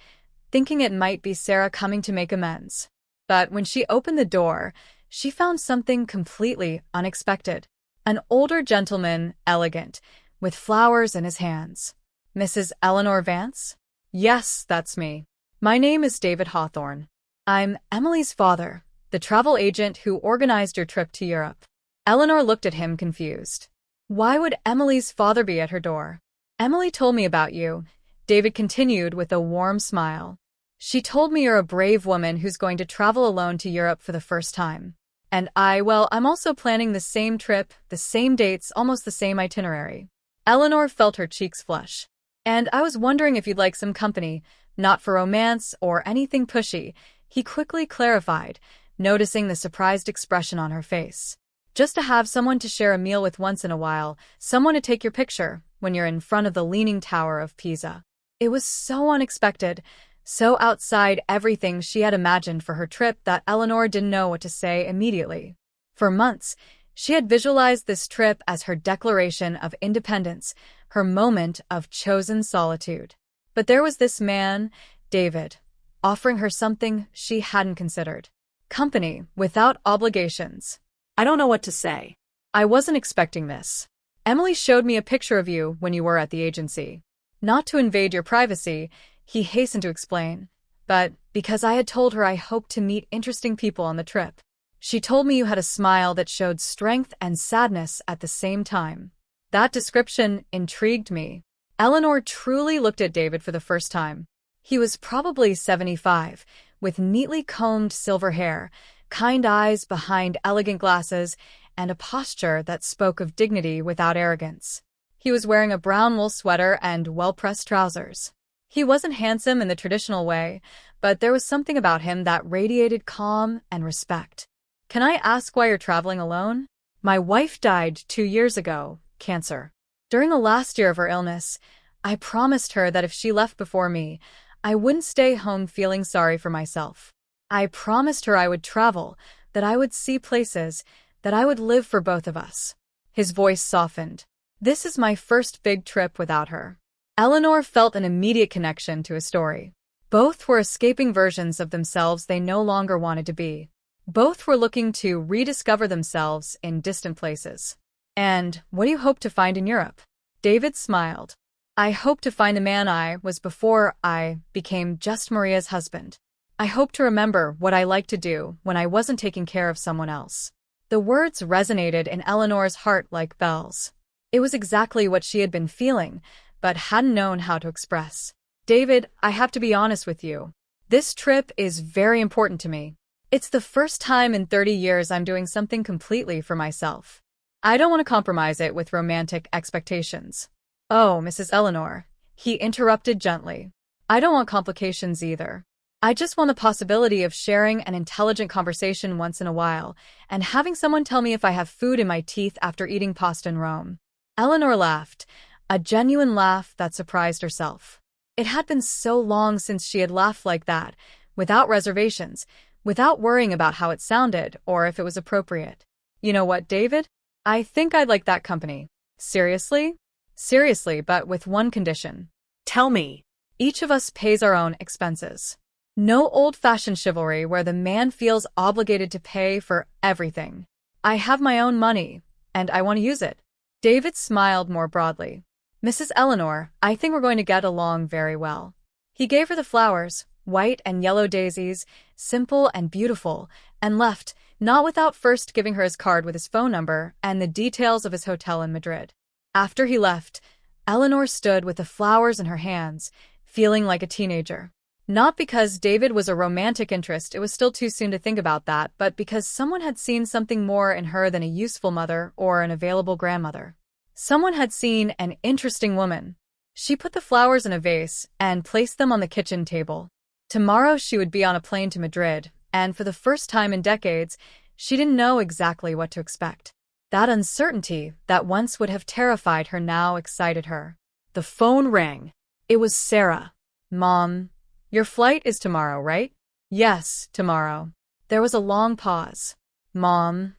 thinking it might be Sarah coming to make amends. But when she opened the door, she found something completely unexpected. An older gentleman, elegant, with flowers in his hands. Mrs. Eleanor Vance? Yes, that's me. My name is David Hawthorne. I'm Emily's father, the travel agent who organized your trip to Europe. Eleanor looked at him confused. Why would Emily's father be at her door? Emily told me about you, David continued with a warm smile. She told me you're a brave woman who's going to travel alone to Europe for the first time. And I'm also planning the same trip, the same dates, almost the same itinerary. Eleanor felt her cheeks flush. And I was wondering if you'd like some company, not for romance or anything pushy, he quickly clarified, noticing the surprised expression on her face. Just to have someone to share a meal with once in a while, someone to take your picture when you're in front of the Leaning Tower of Pisa. It was so unexpected, so outside everything she had imagined for her trip that Eleanor didn't know what to say immediately. For months, she had visualized this trip as her declaration of independence, her moment of chosen solitude. But there was this man, David, offering her something she hadn't considered. Company without obligations. I don't know what to say. I wasn't expecting this. Emily showed me a picture of you when you were at the agency. Not to invade your privacy, he hastened to explain, but because I had told her I hoped to meet interesting people on the trip. She told me you had a smile that showed strength and sadness at the same time. That description intrigued me. Eleanor truly looked at David for the first time. He was probably 75, with neatly combed silver hair, kind eyes behind elegant glasses, and a posture that spoke of dignity without arrogance. He was wearing a brown wool sweater and well-pressed trousers. He wasn't handsome in the traditional way, but there was something about him that radiated calm and respect. Can I ask why you're traveling alone? My wife died 2 years ago, cancer. During the last year of her illness, I promised her that if she left before me, I wouldn't stay home feeling sorry for myself. I promised her I would travel, that I would see places, that I would live for both of us. His voice softened. This is my first big trip without her. Eleanor felt an immediate connection to his story. Both were escaping versions of themselves they no longer wanted to be. Both were looking to rediscover themselves in distant places. And what do you hope to find in Europe? David smiled. I hope to find the man I was before I became just Maria's husband. I hope to remember what I liked to do when I wasn't taking care of someone else. The words resonated in Eleanor's heart like bells. It was exactly what she had been feeling, but hadn't known how to express. David, I have to be honest with you. This trip is very important to me. It's the first time in 30 years I'm doing something completely for myself. I don't want to compromise it with romantic expectations. Oh, Mrs. Eleanor, he interrupted gently. I don't want complications either. I just want the possibility of sharing an intelligent conversation once in a while, and having someone tell me if I have food in my teeth after eating pasta in Rome. Eleanor laughed, a genuine laugh that surprised herself. It had been so long since she had laughed like that, without reservations, without worrying about how it sounded or if it was appropriate. You know what, David? I think I'd like that company. Seriously? Seriously, but with one condition. Tell me. Each of us pays our own expenses. No old-fashioned chivalry where the man feels obligated to pay for everything. I have my own money, and I want to use it. David smiled more broadly. Mrs. Eleanor, I think we're going to get along very well. He gave her the flowers, white and yellow daisies, simple and beautiful, and left, not without first giving her his card with his phone number and the details of his hotel in Madrid. After he left, Eleanor stood with the flowers in her hands, feeling like a teenager. Not because David was a romantic interest, it was still too soon to think about that, but because someone had seen something more in her than a useful mother or an available grandmother. Someone had seen an interesting woman. She put the flowers in a vase and placed them on the kitchen table. Tomorrow she would be on a plane to Madrid, and for the first time in decades, she didn't know exactly what to expect. That uncertainty that once would have terrified her now excited her. The phone rang. It was Sarah. Mom, your flight is tomorrow, right? Yes, tomorrow. There was a long pause. Mom,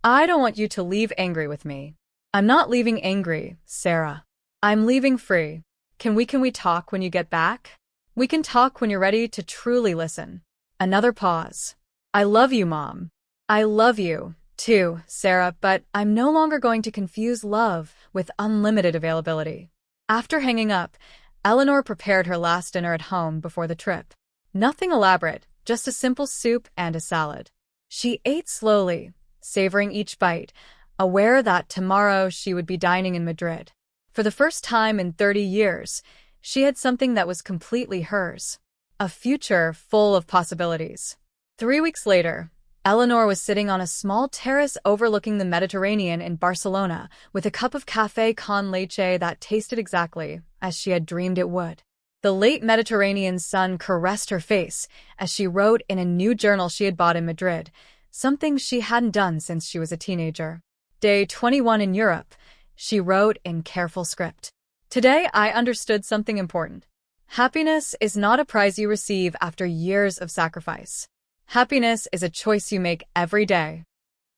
I don't want you to leave angry with me. I'm not leaving angry, Sarah. I'm leaving free. Can we talk when you get back? We can talk when you're ready to truly listen. Another pause. I love you, Mom. I love you, too, Sarah, but I'm no longer going to confuse love with unlimited availability. After hanging up, Eleanor prepared her last dinner at home before the trip. Nothing elaborate, just a simple soup and a salad. She ate slowly, savoring each bite, aware that tomorrow she would be dining in Madrid. For the first time in 30 years, she had something that was completely hers. A future full of possibilities. 3 weeks later, Eleanor was sitting on a small terrace overlooking the Mediterranean in Barcelona with a cup of café con leche that tasted exactly as she had dreamed it would. The late Mediterranean sun caressed her face as she wrote in a new journal she had bought in Madrid, something she hadn't done since she was a teenager. Day 21 in Europe, she wrote in careful script. Today I understood something important. Happiness is not a prize you receive after years of sacrifice. Happiness is a choice you make every day.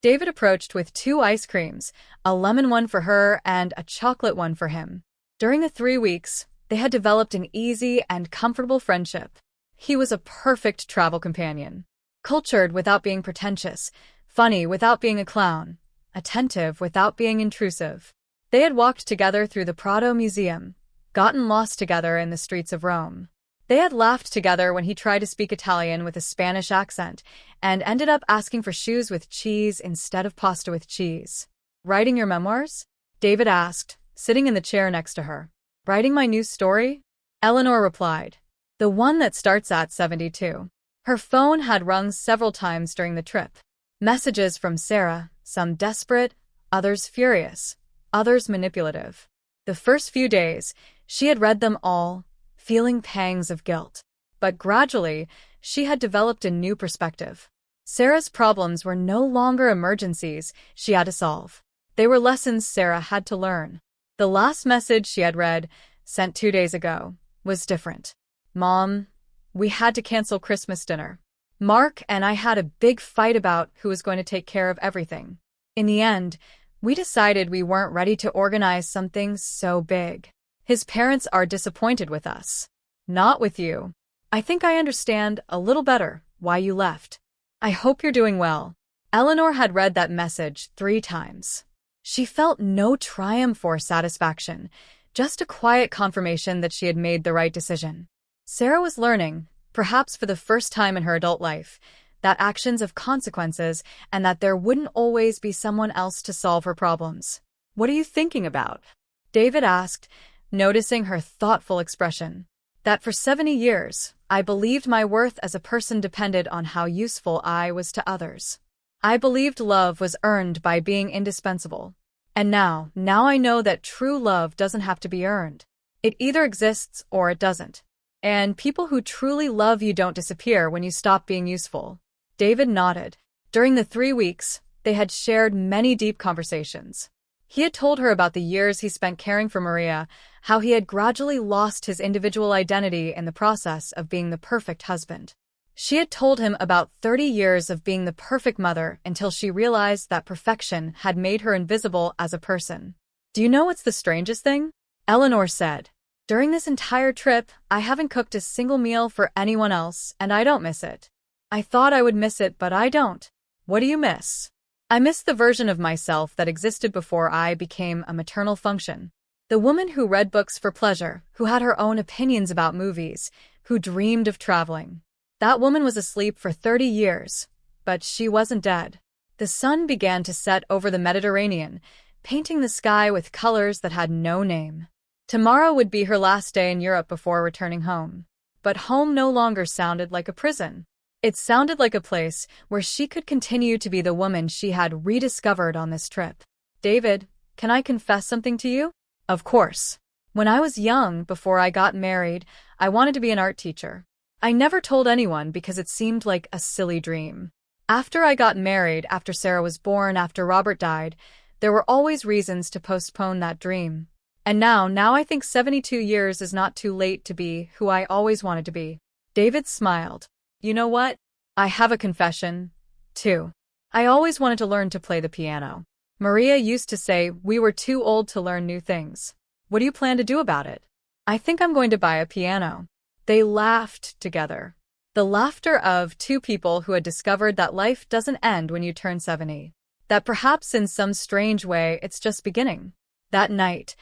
David approached with 2 ice creams, a lemon one for her and a chocolate one for him. During the 3 weeks, they had developed an easy and comfortable friendship. He was a perfect travel companion. Cultured without being pretentious, funny without being a clown, attentive without being intrusive. They had walked together through the Prado Museum, gotten lost together in the streets of Rome. They had laughed together when he tried to speak Italian with a Spanish accent and ended up asking for shoes with cheese instead of pasta with cheese. Writing your memoirs? David asked, sitting in the chair next to her. Writing my new story? Eleanor replied. The one that starts at 72. Her phone had rung several times during the trip. Messages from Sarah, some desperate, others furious, others manipulative. The first few days, she had read them all, feeling pangs of guilt. But gradually, she had developed a new perspective. Sarah's problems were no longer emergencies she had to solve. They were lessons Sarah had to learn. The last message she had read, sent 2 days ago, was different. Mom, we had to cancel Christmas dinner. Mark and I had a big fight about who was going to take care of everything. In the end, we decided we weren't ready to organize something so big. His parents are disappointed with us. Not with you. I think I understand a little better why you left. I hope you're doing well. Eleanor had read that message 3 times. She felt no triumph or satisfaction, just a quiet confirmation that she had made the right decision. Sarah was learning, perhaps for the first time in her adult life, that actions have consequences and that there wouldn't always be someone else to solve her problems. What are you thinking about? David asked, noticing her thoughtful expression. That for 70 years, I believed my worth as a person depended on how useful I was to others. I believed love was earned by being indispensable. And now I know that true love doesn't have to be earned. It either exists or it doesn't. And people who truly love you don't disappear when you stop being useful. David nodded. During the 3 weeks, they had shared many deep conversations. He had told her about the years he spent caring for Maria, how he had gradually lost his individual identity in the process of being the perfect husband. She had told him about 30 years of being the perfect mother until she realized that perfection had made her invisible as a person. Do you know what's the strangest thing? Eleanor said. During this entire trip, I haven't cooked a single meal for anyone else, and I don't miss it. I thought I would miss it, but I don't. What do you miss? I miss the version of myself that existed before I became a maternal function. The woman who read books for pleasure, who had her own opinions about movies, who dreamed of traveling. That woman was asleep for 30 years, but she wasn't dead. The sun began to set over the Mediterranean, painting the sky with colors that had no name. Tomorrow would be her last day in Europe before returning home. But home no longer sounded like a prison. It sounded like a place where she could continue to be the woman she had rediscovered on this trip. David, can I confess something to you? Of course. When I was young, before I got married, I wanted to be an art teacher. I never told anyone because it seemed like a silly dream. After I got married, after Sarah was born, after Robert died, there were always reasons to postpone that dream. And now I think 72 years is not too late to be who I always wanted to be. David smiled. You know what? I have a confession, too. I always wanted to learn to play the piano. Maria used to say we were too old to learn new things. What do you plan to do about it? I think I'm going to buy a piano. They laughed together. The laughter of two people who had discovered that life doesn't end when you turn 70. That perhaps in some strange way it's just beginning. That night,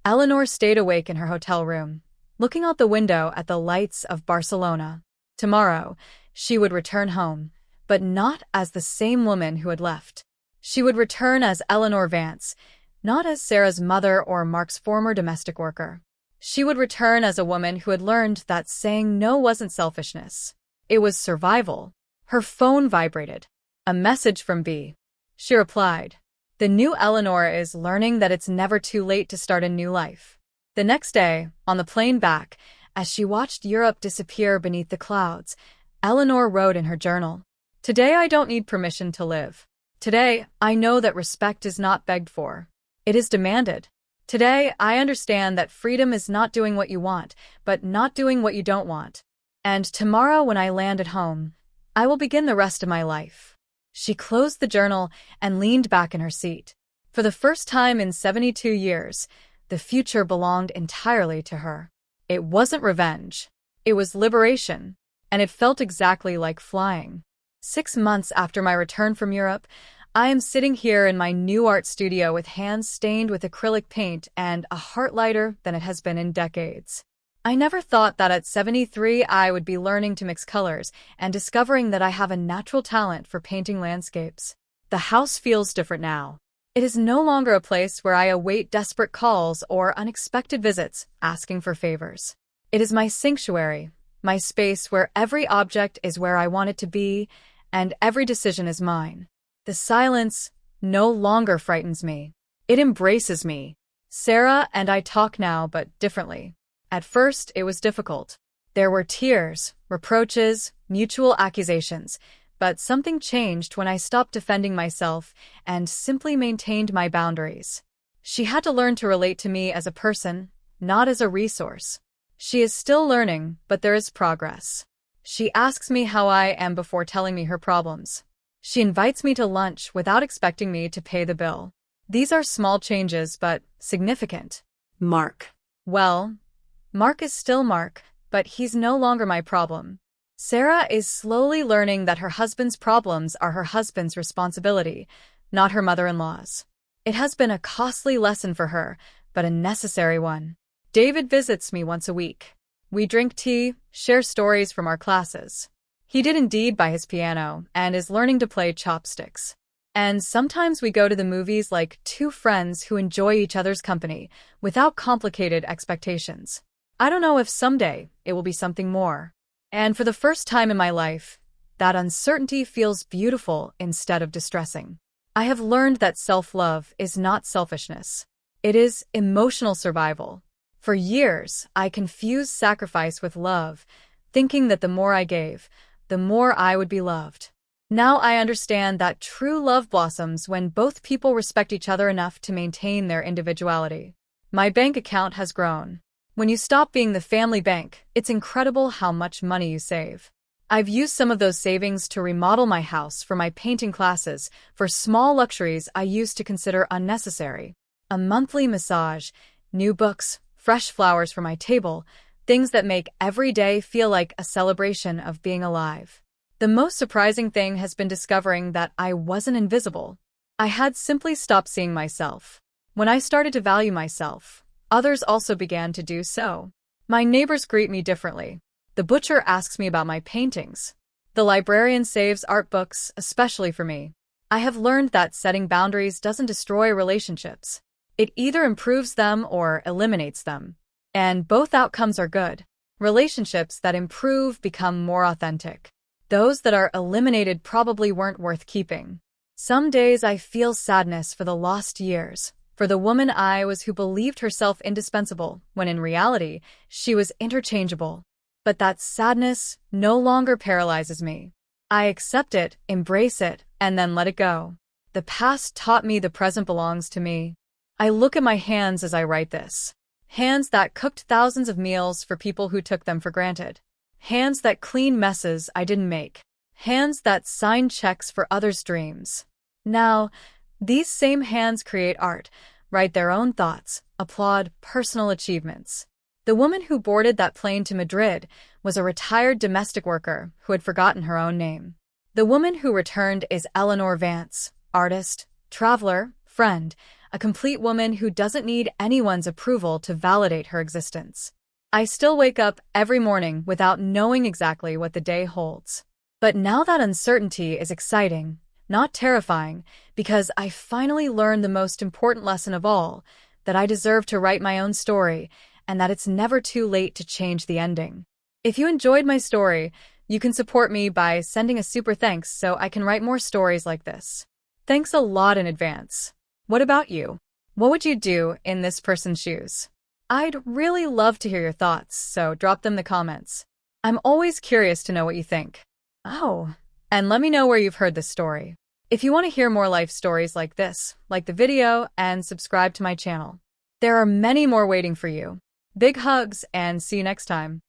Eleanor stayed awake in her hotel room, looking out the window at the lights of Barcelona. Tomorrow, she would return home, but not as the same woman who had left. She would return as Eleanor Vance, not as Sarah's mother or Mark's former domestic worker. She would return as a woman who had learned that saying no wasn't selfishness. It was survival. Her phone vibrated. A message from B. She replied. The new Eleanor is learning that it's never too late to start a new life. The next day, on the plane back, as she watched Europe disappear beneath the clouds, Eleanor wrote in her journal, Today I don't need permission to live. Today, I know that respect is not begged for. It is demanded. Today, I understand that freedom is not doing what you want, but not doing what you don't want. And tomorrow when I land at home, I will begin the rest of my life. She closed the journal and leaned back in her seat. For the first time in 72 years, the future belonged entirely to her. It wasn't revenge. It was liberation, and it felt exactly like flying. 6 months after my return from Europe, I am sitting here in my new art studio with hands stained with acrylic paint and a heart lighter than it has been in decades. I never thought that at 73 I would be learning to mix colors and discovering that I have a natural talent for painting landscapes. The house feels different now. It is no longer a place where I await desperate calls or unexpected visits asking for favors. It is my sanctuary, my space where every object is where I want it to be, and every decision is mine. The silence no longer frightens me. It embraces me. Sarah and I talk now, but differently. At first, it was difficult. There were tears, reproaches, mutual accusations, but something changed when I stopped defending myself and simply maintained my boundaries. She had to learn to relate to me as a person, not as a resource. She is still learning, but there is progress. She asks me how I am before telling me her problems. She invites me to lunch without expecting me to pay the bill. These are small changes, but significant. Mark. Well, Mark is still Mark, but he's no longer my problem. Sarah is slowly learning that her husband's problems are her husband's responsibility, not her mother-in-law's. It has been a costly lesson for her, but a necessary one. David visits me once a week. We drink tea, share stories from our classes. He did indeed buy his piano and is learning to play chopsticks. And sometimes we go to the movies like two friends who enjoy each other's company without complicated expectations. I don't know if someday it will be something more. And for the first time in my life, that uncertainty feels beautiful instead of distressing. I have learned that self-love is not selfishness. It is emotional survival. For years, I confused sacrifice with love, thinking that the more I gave, the more I would be loved. Now I understand that true love blossoms when both people respect each other enough to maintain their individuality. My bank account has grown. When you stop being the family bank, it's incredible how much money you save. I've used some of those savings to remodel my house for my painting classes, for small luxuries I used to consider unnecessary. A monthly massage, new books, fresh flowers for my table, things that make every day feel like a celebration of being alive. The most surprising thing has been discovering that I wasn't invisible. I had simply stopped seeing myself. When I started to value myself, others also began to do so. My neighbors greet me differently. The butcher asks me about my paintings. The librarian saves art books, especially for me. I have learned that setting boundaries doesn't destroy relationships. It either improves them or eliminates them. And both outcomes are good. Relationships that improve become more authentic. Those that are eliminated probably weren't worth keeping. Some days I feel sadness for the lost years, for the woman I was who believed herself indispensable, when in reality, she was interchangeable. But that sadness no longer paralyzes me. I accept it, embrace it, and then let it go. The past taught me the present belongs to me. I look at my hands as I write this. Hands that cooked thousands of meals for people who took them for granted. Hands that clean messes I didn't make. Hands that sign checks for others' dreams. Now, these same hands create art, write their own thoughts, applaud personal achievements. The woman who boarded that plane to Madrid was a retired domestic worker who had forgotten her own name. The woman who returned is Eleanor Vance, artist, traveler, friend, a complete woman who doesn't need anyone's approval to validate her existence. I still wake up every morning without knowing exactly what the day holds. But now that uncertainty is exciting, not terrifying, because I finally learned the most important lesson of all, that I deserve to write my own story, and that it's never too late to change the ending. If you enjoyed my story, you can support me by sending a super thanks so I can write more stories like this. Thanks a lot in advance. What about you? What would you do in this person's shoes? I'd really love to hear your thoughts, so drop them in the comments. I'm always curious to know what you think. Oh, and let me know where you've heard this story. If you want to hear more life stories like this, like the video and subscribe to my channel. There are many more waiting for you. Big hugs and see you next time.